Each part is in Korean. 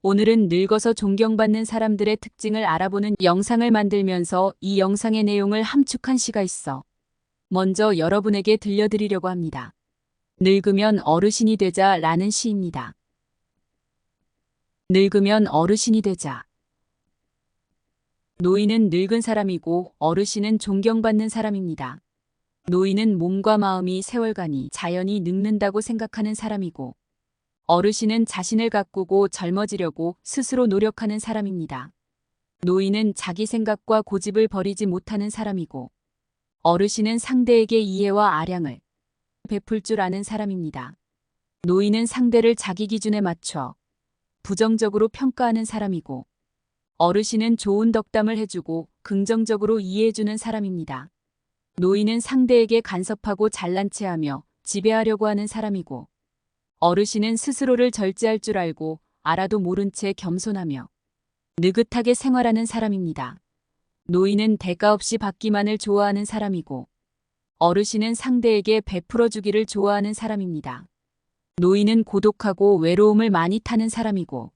오늘은 늙어서 존경받는 사람들의 특징을 알아보는 영상을 만들면서 이 영상의 내용을 함축한 시가 있어 먼저 여러분에게 들려드리려고 합니다. 늙으면 어르신이 되자 라는 시입니다. 늙으면 어르신이 되자. 노인은 늙은 사람이고 어르신은 존경받는 사람입니다. 노인은 몸과 마음이 세월간이 자연히 늙는다고 생각하는 사람이고 어르신은 자신을 가꾸고 젊어지려고 스스로 노력하는 사람입니다. 노인은 자기 생각과 고집을 버리지 못하는 사람이고 어르신은 상대에게 이해와 아량을 베풀 줄 아는 사람입니다. 노인은 상대를 자기 기준에 맞춰 부정적으로 평가하는 사람이고 어르신은 좋은 덕담을 해주고 긍정적으로 이해해주는 사람입니다. 노인은 상대에게 간섭하고 잘난 체하며 지배하려고 하는 사람이고 어르신은 스스로를 절제할 줄 알고 알아도 모른 채 겸손하며 느긋하게 생활하는 사람입니다. 노인은 대가 없이 받기만을 좋아하는 사람이고 어르신은 상대에게 베풀어 주기를 좋아하는 사람입니다. 노인은 고독하고 외로움을 많이 타는 사람이고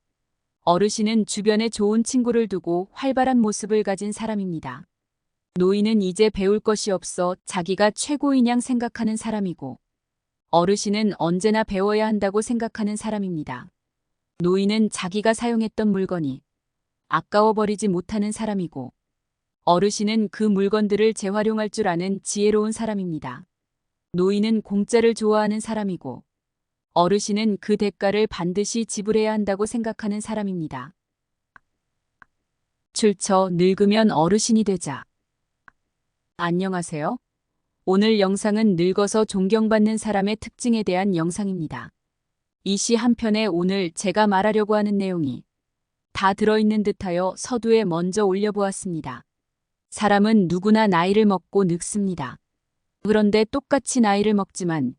어르신은 주변에 좋은 친구를 두고 활발한 모습을 가진 사람입니다. 노인은 이제 배울 것이 없어 자기가 최고인 양 생각하는 사람이고 어르신은 언제나 배워야 한다고 생각하는 사람입니다. 노인은 자기가 사용했던 물건이 아까워 버리지 못하는 사람이고 어르신은 그 물건들을 재활용할 줄 아는 지혜로운 사람입니다. 노인은 공짜를 좋아하는 사람이고 어르신은 그 대가를 반드시 지불해야 한다고 생각하는 사람입니다. 출처 늙으면 어르신이 되자. 안녕하세요. 오늘 영상은 늙어서 존경받는 사람의 특징에 대한 영상입니다. 이 시 한편에 오늘 제가 말하려고 하는 내용이 다 들어있는 듯하여 서두에 먼저 올려보았습니다. 사람은 누구나 나이를 먹고 늙습니다. 그런데 똑같이 나이를 먹지만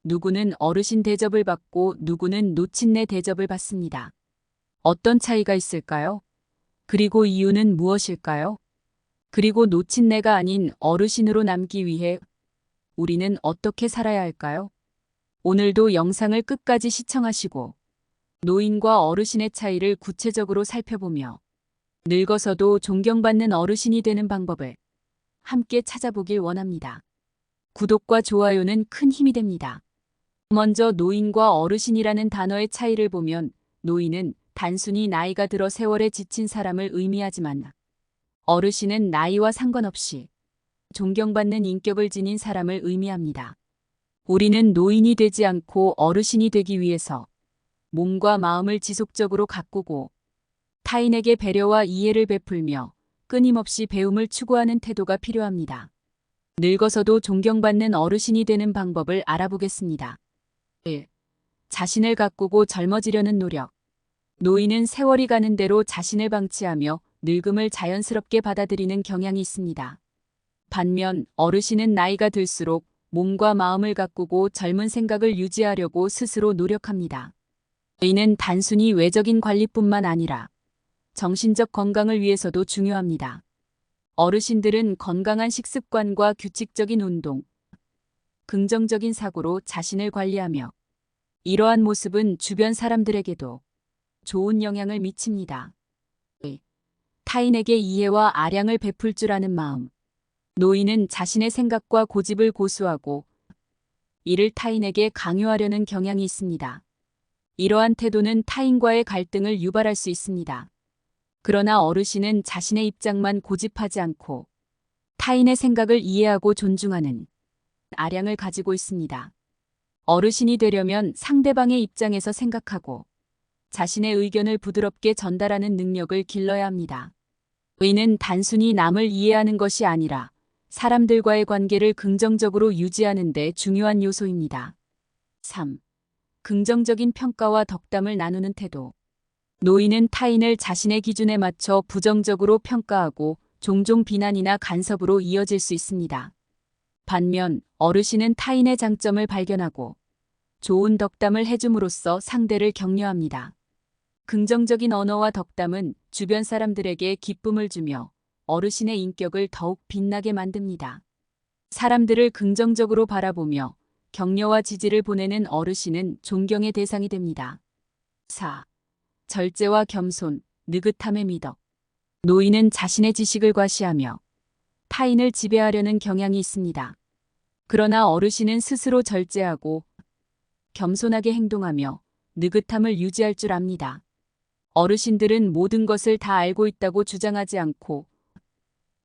누구는 어르신 대접을 받고 누구는 노친네 대접을 받습니다. 어떤 차이가 있을까요? 그리고 이유는 무엇일까요? 그리고 노친네가 아닌 어르신으로 남기 위해 우리는 어떻게 살아야 할까요? 오늘도 영상을 끝까지 시청하시고 노인과 어르신의 차이를 구체적으로 살펴보며 늙어서도 존경받는 어르신이 되는 방법을 함께 찾아보길 원합니다. 구독과 좋아요는 큰 힘이 됩니다. 먼저 노인과 어르신이라는 단어의 차이를 보면 노인은 단순히 나이가 들어 세월에 지친 사람을 의미하지만 어르신은 나이와 상관없이 존경받는 인격을 지닌 사람을 의미합니다. 우리는 노인이 되지 않고 어르신이 되기 위해서 몸과 마음을 지속적으로 가꾸고 타인에게 배려와 이해를 베풀며 끊임없이 배움을 추구하는 태도가 필요합니다. 늙어서도 존경받는 어르신이 되는 방법을 알아보겠습니다. 1. 자신을 가꾸고 젊어지려는 노력. 노인은 세월이 가는 대로 자신을 방치하며 늙음을 자연스럽게 받아들이는 경향이 있습니다. 반면 어르신은 나이가 들수록 몸과 마음을 가꾸고 젊은 생각을 유지하려고 스스로 노력합니다. 이는 단순히 외적인 관리뿐만 아니라 정신적 건강을 위해서도 중요합니다. 어르신들은 건강한 식습관과 규칙적인 운동, 긍정적인 사고로 자신을 관리하며 이러한 모습은 주변 사람들에게도 좋은 영향을 미칩니다. 타인에게 이해와 아량을 베풀 줄 아는 마음. 노인은 자신의 생각과 고집을 고수하고 이를 타인에게 강요하려는 경향이 있습니다. 이러한 태도는 타인과의 갈등을 유발할 수 있습니다. 그러나 어르신은 자신의 입장만 고집하지 않고 타인의 생각을 이해하고 존중하는 아량을 가지고 있습니다. 어르신이 되려면 상대방의 입장에서 생각하고 자신의 의견을 부드럽게 전달하는 능력을 길러야 합니다. 의는 단순히 남을 이해하는 것이 아니라 사람들과의 관계를 긍정적으로 유지하는 데 중요한 요소입니다. 3. 긍정적인 평가와 덕담을 나누는 태도. 노인은 타인을 자신의 기준에 맞춰 부정적으로 평가하고 종종 비난이나 간섭으로 이어질 수 있습니다. 반면 어르신은 타인의 장점을 발견하고 좋은 덕담을 해줌으로써 상대를 격려합니다. 긍정적인 언어와 덕담은 주변 사람들에게 기쁨을 주며 어르신의 인격을 더욱 빛나게 만듭니다. 사람들을 긍정적으로 바라보며 격려와 지지를 보내는 어르신은 존경의 대상이 됩니다. 4. 절제와 겸손, 느긋함의 미덕. 노인은 자신의 지식을 과시하며 타인을 지배하려는 경향이 있습니다. 그러나 어르신은 스스로 절제하고 겸손하게 행동하며 느긋함을 유지할 줄 압니다. 어르신들은 모든 것을 다 알고 있다고 주장하지 않고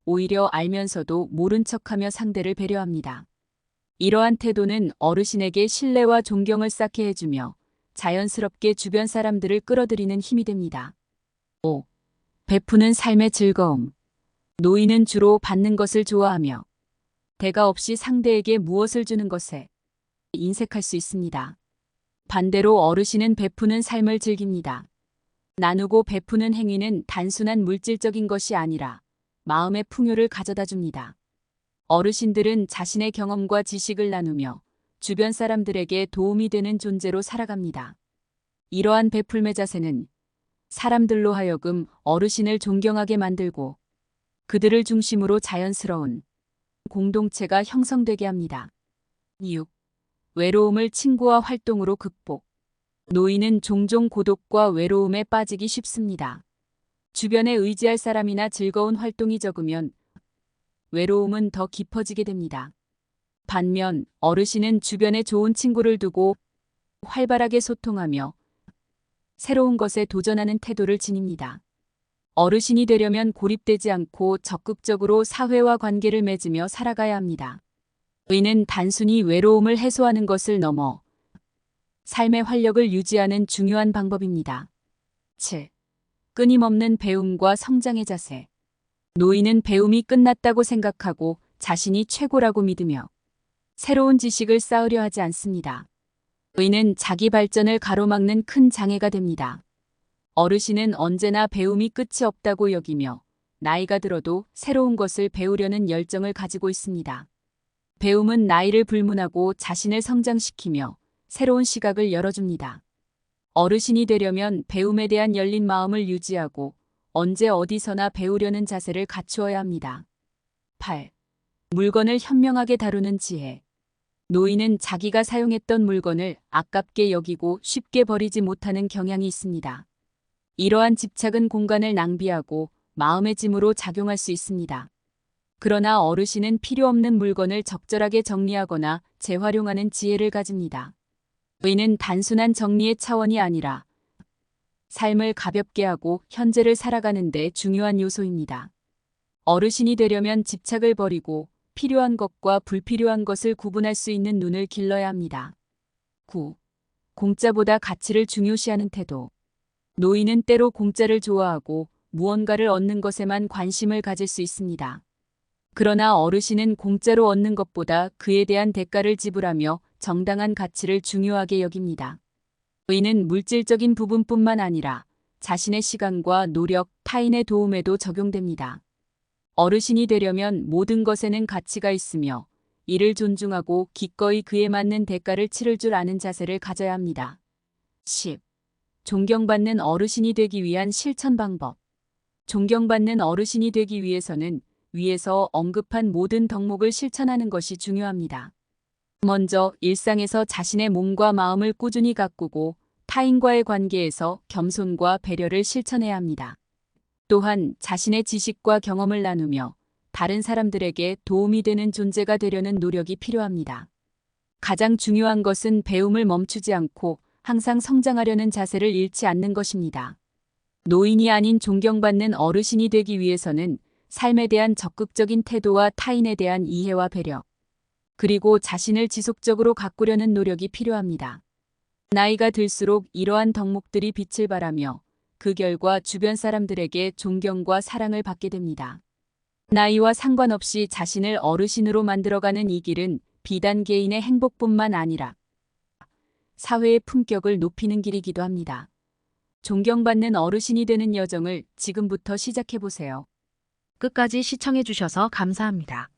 오히려 알면서도 모른 척하며 상대를 배려합니다. 이러한 태도는 어르신에게 신뢰와 존경을 쌓게 해주며 자연스럽게 주변 사람들을 끌어들이는 힘이 됩니다. 5. 베푸는 삶의 즐거움. 노인은 주로 받는 것을 좋아하며 대가 없이 상대에게 무엇을 주는 것에 인색할 수 있습니다. 반대로 어르신은 베푸는 삶을 즐깁니다. 나누고 베푸는 행위는 단순한 물질적인 것이 아니라 마음의 풍요를 가져다 줍니다. 어르신들은 자신의 경험과 지식을 나누며 주변 사람들에게 도움이 되는 존재로 살아갑니다. 이러한 베풀매 자세는 사람들로 하여금 어르신을 존경하게 만들고 그들을 중심으로 자연스러운 공동체가 형성되게 합니다. 6. 외로움을 친구와 활동으로 극복. 노인은 종종 고독과 외로움에 빠지기 쉽습니다. 주변에 의지할 사람이나 즐거운 활동이 적으면 외로움은 더 깊어지게 됩니다. 반면 어르신은 주변에 좋은 친구를 두고 활발하게 소통하며 새로운 것에 도전하는 태도를 지닙니다. 어르신이 되려면 고립되지 않고 적극적으로 사회와 관계를 맺으며 살아가야 합니다. 의는 단순히 외로움을 해소하는 것을 넘어 삶의 활력을 유지하는 중요한 방법입니다. 7. 끊임없는 배움과 성장의 자세. 노인은 배움이 끝났다고 생각하고 자신이 최고라고 믿으며 새로운 지식을 쌓으려 하지 않습니다. 의는 자기 발전을 가로막는 큰 장애가 됩니다. 어르신은 언제나 배움이 끝이 없다고 여기며 나이가 들어도 새로운 것을 배우려는 열정을 가지고 있습니다. 배움은 나이를 불문하고 자신을 성장시키며 새로운 시각을 열어줍니다. 어르신이 되려면 배움에 대한 열린 마음을 유지하고 언제 어디서나 배우려는 자세를 갖추어야 합니다. 8. 물건을 현명하게 다루는 지혜. 노인은 자기가 사용했던 물건을 아깝게 여기고 쉽게 버리지 못하는 경향이 있습니다. 이러한 집착은 공간을 낭비하고 마음의 짐으로 작용할 수 있습니다. 그러나 어르신은 필요 없는 물건을 적절하게 정리하거나 재활용하는 지혜를 가집니다. 의는 단순한 정리의 차원이 아니라 삶을 가볍게 하고 현재를 살아가는 데 중요한 요소입니다. 어르신이 되려면 집착을 버리고 필요한 것과 불필요한 것을 구분할 수 있는 눈을 길러야 합니다. 9. 공짜보다 가치를 중요시하는 태도. 노인은 때로 공짜를 좋아하고 무언가를 얻는 것에만 관심을 가질 수 있습니다. 그러나 어르신은 공짜로 얻는 것보다 그에 대한 대가를 지불하며 정당한 가치를 중요하게 여깁니다. 의는 물질적인 부분뿐만 아니라 자신의 시간과 노력, 타인의 도움에도 적용됩니다. 어르신이 되려면 모든 것에는 가치가 있으며 이를 존중하고 기꺼이 그에 맞는 대가를 치를 줄 아는 자세를 가져야 합니다. 10. 존경받는 어르신이 되기 위한 실천 방법. 존경받는 어르신이 되기 위해서는 위에서 언급한 모든 덕목을 실천하는 것이 중요합니다. 먼저 일상에서 자신의 몸과 마음을 꾸준히 가꾸고 타인과의 관계에서 겸손과 배려를 실천해야 합니다. 또한 자신의 지식과 경험을 나누며 다른 사람들에게 도움이 되는 존재가 되려는 노력이 필요합니다. 가장 중요한 것은 배움을 멈추지 않고 항상 성장하려는 자세를 잃지 않는 것입니다. 노인이 아닌 존경받는 어르신이 되기 위해서는 삶에 대한 적극적인 태도와 타인에 대한 이해와 배려, 그리고 자신을 지속적으로 가꾸려는 노력이 필요합니다. 나이가 들수록 이러한 덕목들이 빛을 발하며 그 결과 주변 사람들에게 존경과 사랑을 받게 됩니다. 나이와 상관없이 자신을 어르신으로 만들어가는 이 길은 비단 개인의 행복뿐만 아니라 사회의 품격을 높이는 길이기도 합니다. 존경받는 어르신이 되는 여정을 지금부터 시작해보세요. 끝까지 시청해주셔서 감사합니다.